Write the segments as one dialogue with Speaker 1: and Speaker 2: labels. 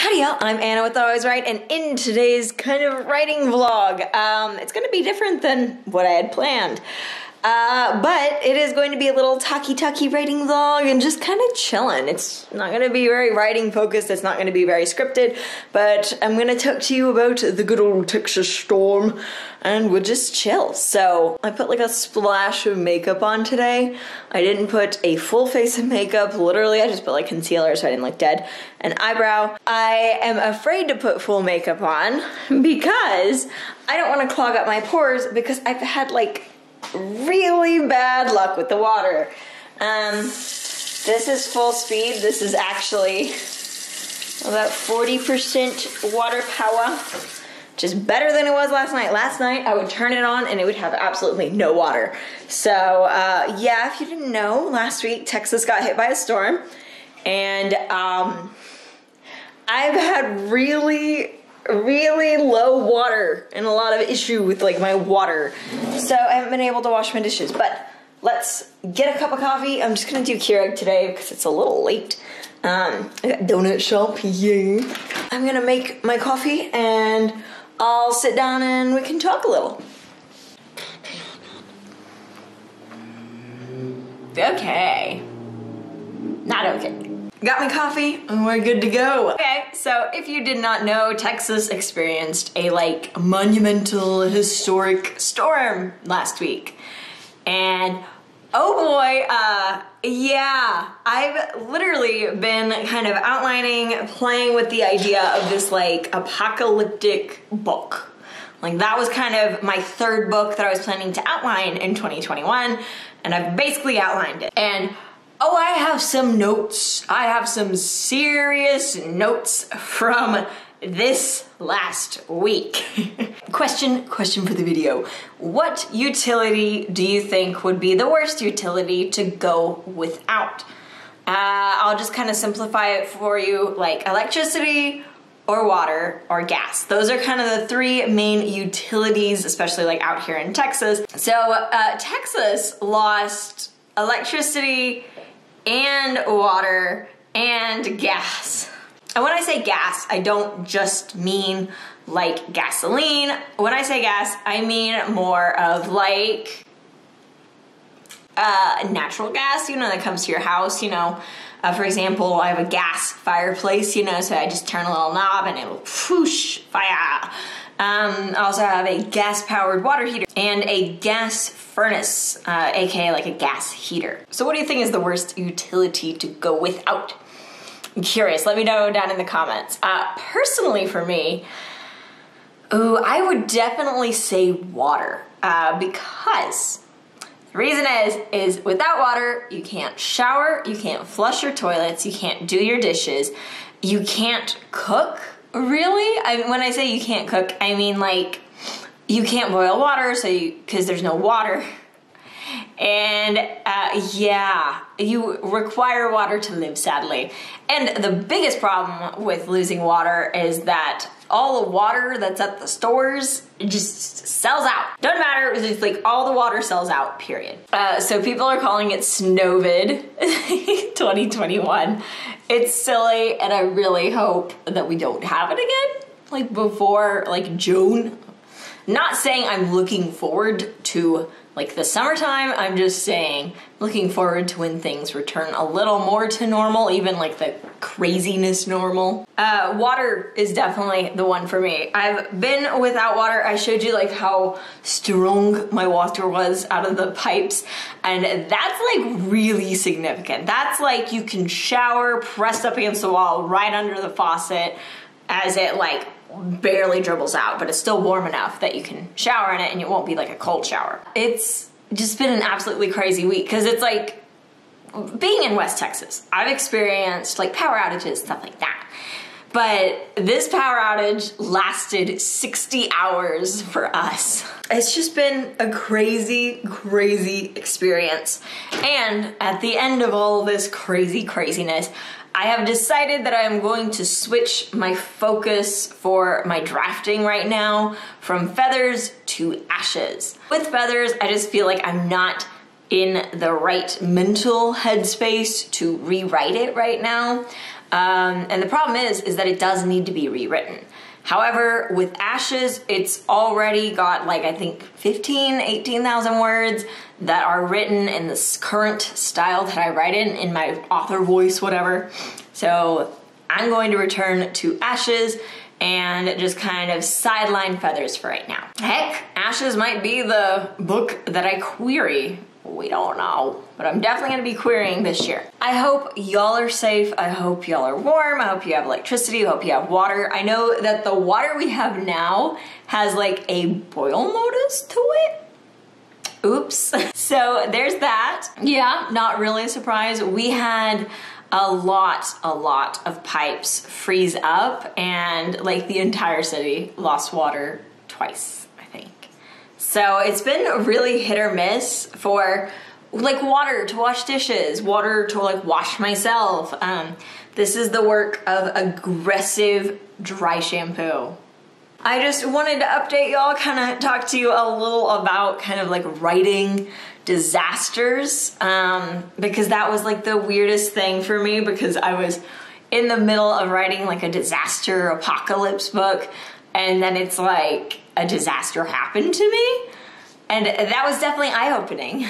Speaker 1: Howdy y'all, I'm Anna with Always Right, and in today's kind of writing vlog, it's gonna be different than what I had planned. But it is going to be a little talky writing vlog and just kind of chilling. It's not gonna be very writing focused, it's not gonna be very scripted, but I'm gonna talk to you about the good old Texas storm and we'll just chill. So I put like a splash of makeup on today. I didn't put a full face of makeup, literally I just put like concealer so I didn't look dead, an eyebrow. I am afraid to put full makeup on because I don't want to clog up my pores because I've had like really bad luck with the water. This is full speed. This is actually about 40% water power, which is better than it was last night. Last night I would turn it on and it would have absolutely no water. So yeah, if you didn't know, last week Texas got hit by a storm and I've had really low water and a lot of issue with like my water, so I haven't been able to wash my dishes. But let's get a cup of coffee. I'm just gonna do Keurig today because it's a little late. I got donut shop, yay. I'm gonna make my coffee and I'll sit down and we can talk a little. Okay, not okay. Got my coffee and we're good to go. Okay, so if you did not know, Texas experienced a like monumental historic storm last week. And oh boy, yeah, I've literally been kind of outlining, playing with the idea of this like apocalyptic book. Like that was kind of my third book that I was planning to outline in 2021, and I've basically outlined it. And oh, I have some notes. I have some serious notes from this last week. Question for the video. What utility do you think would be the worst utility to go without? I'll just kind of simplify it for you, like electricity or water or gas. Those are kind of the three main utilities, especially like out here in Texas. So Texas lost electricity and water and gas. And when I say gas, I don't just mean like gasoline. When I say gas, I mean more of like natural gas, you know, that comes to your house, you know. For example, I have a gas fireplace, you know, so I just turn a little knob and it'll whoosh, fire. I also have a gas-powered water heater and a gas furnace, aka like a gas heater. So what do you think is the worst utility to go without? I'm curious, let me know down in the comments. Personally for me, ooh, I would definitely say water, because the reason is without water, you can't shower, you can't flush your toilets, you can't do your dishes, you can't cook. Really? When I say you can't cook, I mean like you can't boil water, so because there's no water. And yeah, you require water to live, sadly. And the biggest problem with losing water is that all the water that's at the stores just sells out. Doesn't matter, it's like all the water sells out, period. So people are calling it Snowvid 2021. It's silly, and I really hope that we don't have it again, like before like June. Not saying I'm looking forward to like the summertime, I'm just saying looking forward to when things return a little more to normal, even like the craziness normal. Water is definitely the one for me. I've been without water. I showed you like how strong my water was out of the pipes, and that's like really significant. That's like you can shower pressed up against the wall right under the faucet as it like barely dribbles out, but it's still warm enough that you can shower in it and it won't be like a cold shower. It's just been an absolutely crazy week because it's like being in West Texas, I've experienced like power outages, stuff like that. But this power outage lasted 60 hours for us. It's just been a crazy experience. And at the end of all this craziness, I have decided that I am going to switch my focus for my drafting right now from feathers to ashes. With feathers, I just feel like I'm not in the right mental headspace to rewrite it right now. And the problem is that it does need to be rewritten. However, with Ashes, it's already got like, I think 18,000 words that are written in this current style that I write in my author voice, whatever. So I'm going to return to Ashes and just kind of sideline Feathers for right now. Heck, Ashes might be the book that I query. We don't know, but I'm definitely gonna be querying this year. I hope y'all are safe. I hope y'all are warm. I hope you have electricity. I hope you have water. I know that the water we have now has like a boil notice to it. Oops. So there's that. Yeah, not really a surprise. We had a lot of pipes freeze up, and like the entire city lost water twice, I think. So it's been really hit or miss for like water to wash dishes, water to like wash myself. This is the work of aggressive dry shampoo. I just wanted to update y'all, kind of talk to you a little about kind of like writing disasters, because that was like the weirdest thing for me, because I was in the middle of writing like a disaster apocalypse book, and then it's like a disaster happened to me, and that was definitely eye-opening.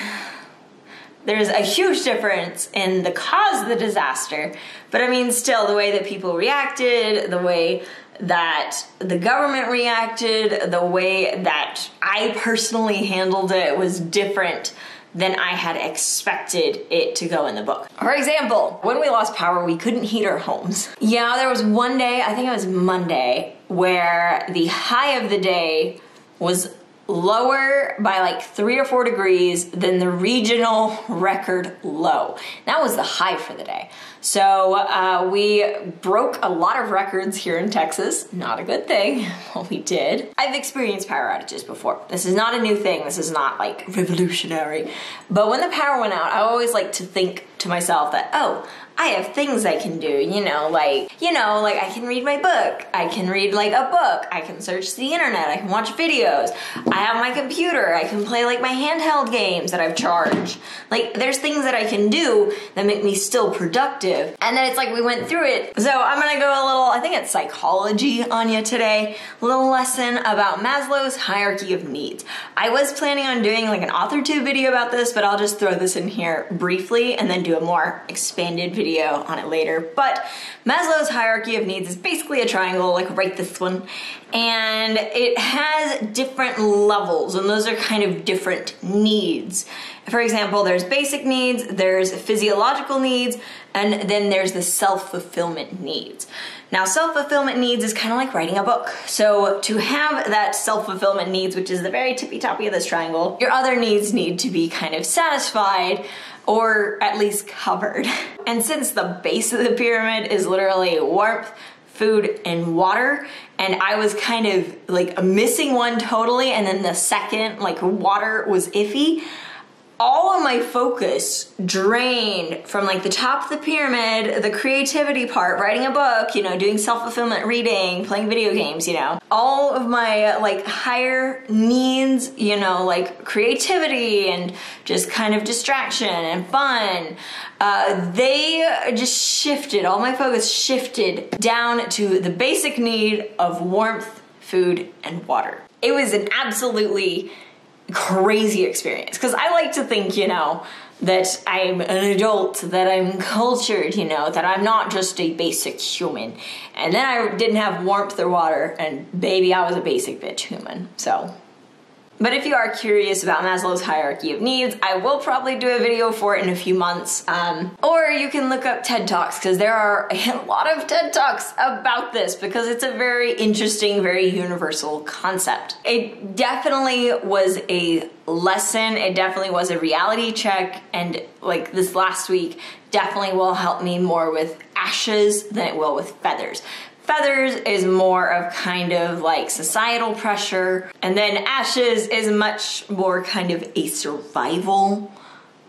Speaker 1: There's a huge difference in the cause of the disaster, but I mean, still, the way that people reacted, the way that the government reacted, the way that I personally handled it was different than I had expected it to go in the book. For example, when we lost power, we couldn't heat our homes. Yeah, there was one day, I think it was Monday, where the high of the day was lower by like 3 or 4 degrees than the regional record low. That was the high for the day. So we broke a lot of records here in Texas. Not a good thing, but we did. I've experienced power outages before. This is not a new thing. This is not like revolutionary. But when the power went out, I always like to think to myself that, oh, I have things I can do, like I can read my book, I can read like a book, I can search the internet, I can watch videos, I have my computer, I can play like my handheld games that I've charged. Like there's things that I can do that make me still productive. And then it's like we went through it. So I'm gonna go a little, I think it's psychology on you today, a little lesson about Maslow's hierarchy of needs. I was planning on doing like an author-tube video about this, but I'll just throw this in here briefly and then do a more expanded video on it later. But Maslow's hierarchy of needs is basically a triangle, like right this one, and it has different levels, and those are kind of different needs. For example, there's basic needs, there's physiological needs, and then there's the self-fulfillment needs. Now, self-fulfillment needs is kind of like writing a book. So to have that self-fulfillment needs, which is the very tippy-toppy of this triangle, your other needs need to be kind of satisfied, or at least covered. And since the base of the pyramid is literally warmth, food, and water, and I was kind of like missing one totally, and then the second, like water, was iffy, all of my focus drained from like the top of the pyramid, the creativity part, writing a book, doing self-fulfillment, reading, playing video games, all of my like higher needs, like creativity and just kind of distraction and fun, they just shifted, all my focus shifted down to the basic need of warmth, food, and water. It was an absolutely crazy experience, because I like to think, that I'm an adult, that I'm cultured, that I'm not just a basic human. And then I didn't have warmth or water, and baby, I was a basic bitch human, so. But if you are curious about Maslow's hierarchy of needs, I will probably do a video for it in a few months. Or you can look up TED Talks, because there are a lot of TED Talks about this, because it's a very interesting, very universal concept. It definitely was a lesson, it definitely was a reality check, and like this last week definitely will help me more with Ashes than it will with Feathers. Feathers is more of kind of like societal pressure, and then Ashes is much more kind of a survival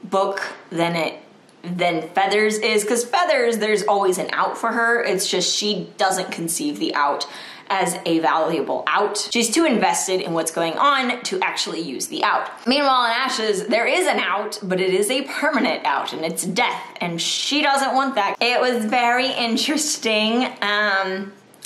Speaker 1: book than it than Feathers is, because Feathers, there's always an out for her. It's just she doesn't conceive the out as a valuable out. She's too invested in what's going on to actually use the out. Meanwhile, in Ash's, there is an out, but it is a permanent out, and it's death, and she doesn't want that. It was very interesting.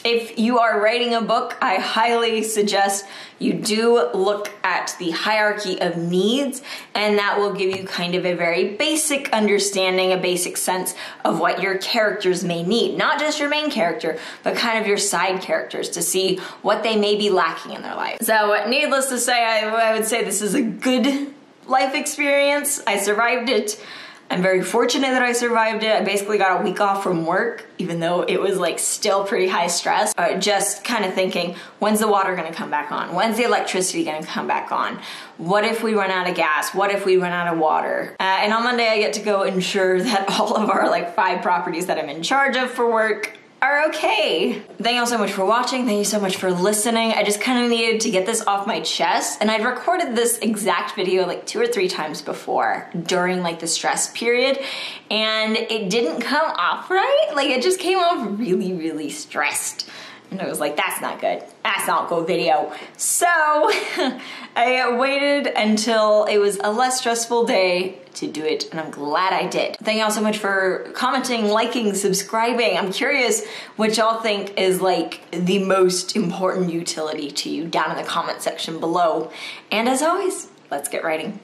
Speaker 1: If you are writing a book, I highly suggest you do look at the hierarchy of needs, and that will give you kind of a very basic understanding, a basic sense of what your characters may need. Not just your main character, but kind of your side characters, to see what they may be lacking in their life. So needless to say, I would say this is a good life experience. I survived it. I'm very fortunate that I survived it. I basically got a week off from work, even though it was like still pretty high stress. Just kind of thinking, when's the water gonna come back on? When's the electricity gonna come back on? What if we run out of gas? What if we run out of water? And on Monday I get to go ensure that all of our like 5 properties that I'm in charge of for work are okay. Thank you all so much for watching. Thank you so much for listening. I just kind of needed to get this off my chest, and I'd recorded this exact video like 2 or 3 times before during like the stress period, and it didn't come off right. Like it just came off really, really stressed. And I was like, that's not good. That's not good video. So I waited until it was a less stressful day to do it, and I'm glad I did. Thank you all so much for commenting, liking, subscribing. I'm curious what y'all think is like the most important utility to you down in the comment section below. And as always, let's get writing.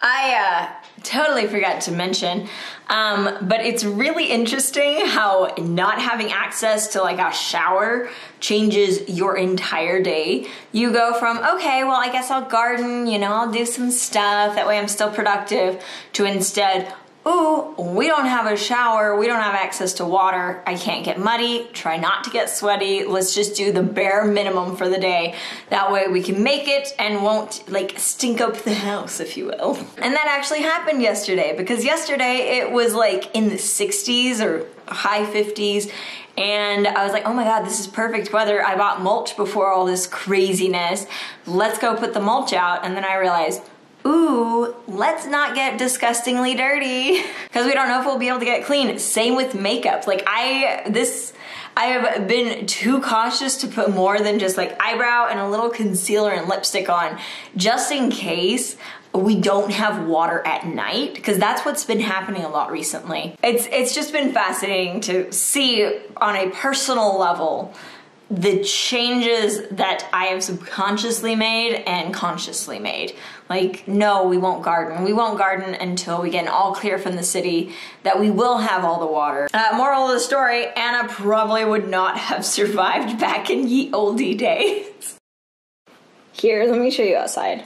Speaker 1: I totally forgot to mention, but it's really interesting how not having access to like a shower changes your entire day. You go from, okay, well, I guess I'll garden, you know, I'll do some stuff, that way I'm still productive, to instead, ooh, we don't have a shower, we don't have access to water, I can't get muddy, try not to get sweaty, let's just do the bare minimum for the day. That way we can make it and won't like stink up the house, if you will. And that actually happened yesterday, because yesterday it was like in the 60s or high 50s, and I was like, oh my God, this is perfect weather. I bought mulch before all this craziness. Let's go put the mulch out. And then I realized, ooh, let's not get disgustingly dirty, because we don't know if we'll be able to get clean. Same with makeup. Like I have been too cautious to put more than just like eyebrow and a little concealer and lipstick on, just in case we don't have water at night, because that's what's been happening a lot recently. It's just been fascinating to see on a personal level the changes that I have subconsciously made and consciously made. Like, no, we won't garden. We won't garden until we get an all clear from the city that we will have all the water. Moral of the story, Anna probably would not have survived back in ye olde days. Here, let me show you outside.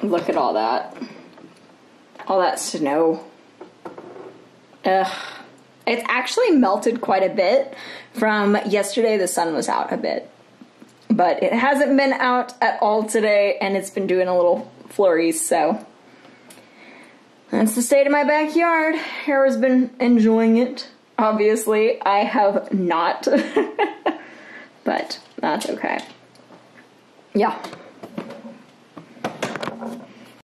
Speaker 1: Look at all that. All that snow. Ugh. It's actually melted quite a bit from yesterday. The sun was out a bit, but it hasn't been out at all today, and it's been doing a little flurries, so that's the state of my backyard. Hera's been enjoying it. Obviously, I have not, but that's okay. Yeah.